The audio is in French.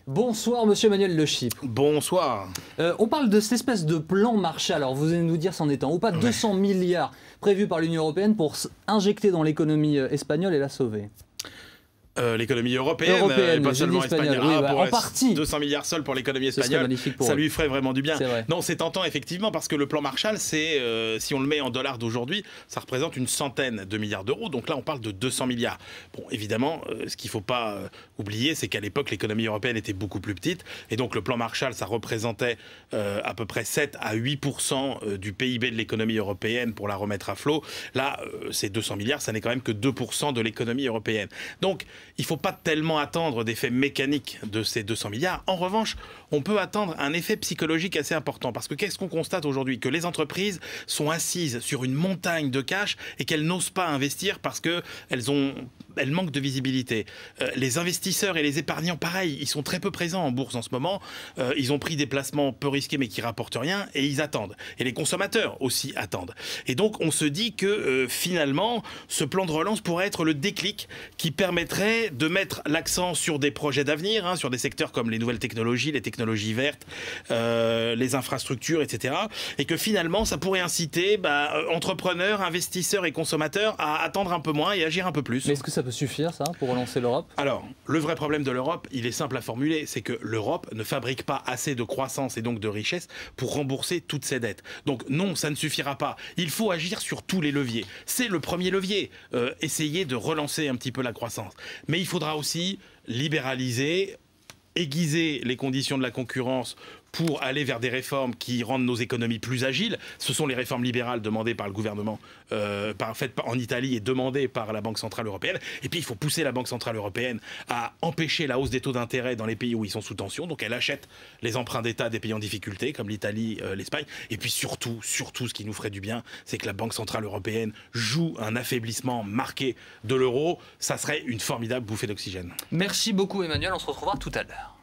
Bonsoir Monsieur Emmanuel Le Chypre. Bonsoir. On parle de cette espèce de plan Marshall, alors vous allez nous dire c'en est un ou pas, 200 milliards prévus par l'Union européenne pour injecter dans l'économie espagnole et la sauver. L'économie européenne, et pas seulement espagnole. Oui, en partie. 200 milliards seuls pour l'économie espagnole, ça lui ferait vraiment du bien. Non, c'est tentant effectivement parce que le plan Marshall, c'est, si on le met en dollars d'aujourd'hui, ça représente une centaine de milliards d'euros. Donc là, on parle de 200 milliards. Bon, évidemment, ce qu'il ne faut pas oublier, c'est qu'à l'époque, l'économie européenne était beaucoup plus petite. Et donc le plan Marshall, ça représentait à peu près 7 à 8% du PIB de l'économie européenne pour la remettre à flot. Là, ces 200 milliards, ça n'est quand même que 2% de l'économie européenne. Donc, il ne faut pas tellement attendre d'effets mécaniques de ces 200 milliards. En revanche, on peut attendre un effet psychologique assez important. Parce que qu'est-ce qu'on constate aujourd'hui? Que les entreprises sont assises sur une montagne de cash et qu'elles n'osent pas investir parce qu'elles manquent de visibilité. Les investisseurs et les épargnants, pareil, ils sont très peu présents en bourse en ce moment. Ils ont pris des placements peu risqués mais qui rapportent rien et ils attendent. Et les consommateurs aussi attendent. Et donc, on se dit que finalement, ce plan de relance pourrait être le déclic qui permettrait de mettre l'accent sur des projets d'avenir, sur des secteurs comme les nouvelles technologies, les technologies vertes, les infrastructures, etc. Et que finalement, ça pourrait inciter entrepreneurs, investisseurs et consommateurs à attendre un peu moins et agir un peu plus. Mais est-ce que ça peut suffire, ça, pour relancer l'Europe? Alors, le vrai problème de l'Europe, il est simple à formuler, c'est que l'Europe ne fabrique pas assez de croissance et donc de richesse pour rembourser toutes ses dettes. Donc non, ça ne suffira pas. Il faut agir sur tous les leviers. C'est le premier levier, essayer de relancer un petit peu la croissance. Mais il faudra aussi libéraliser, aiguiser les conditions de la concurrence pour aller vers des réformes qui rendent nos économies plus agiles. Ce sont les réformes libérales demandées par le gouvernement, faites en Italie et demandées par la Banque Centrale Européenne. Et puis il faut pousser la Banque Centrale Européenne à empêcher la hausse des taux d'intérêt dans les pays où ils sont sous tension. Donc elle achète les emprunts d'État des pays en difficulté, comme l'Italie, l'Espagne. Et puis surtout, ce qui nous ferait du bien, c'est que la Banque Centrale Européenne joue un affaiblissement marqué de l'euro. Ça serait une formidable bouffée d'oxygène. Merci beaucoup Emmanuel, on se retrouvera tout à l'heure.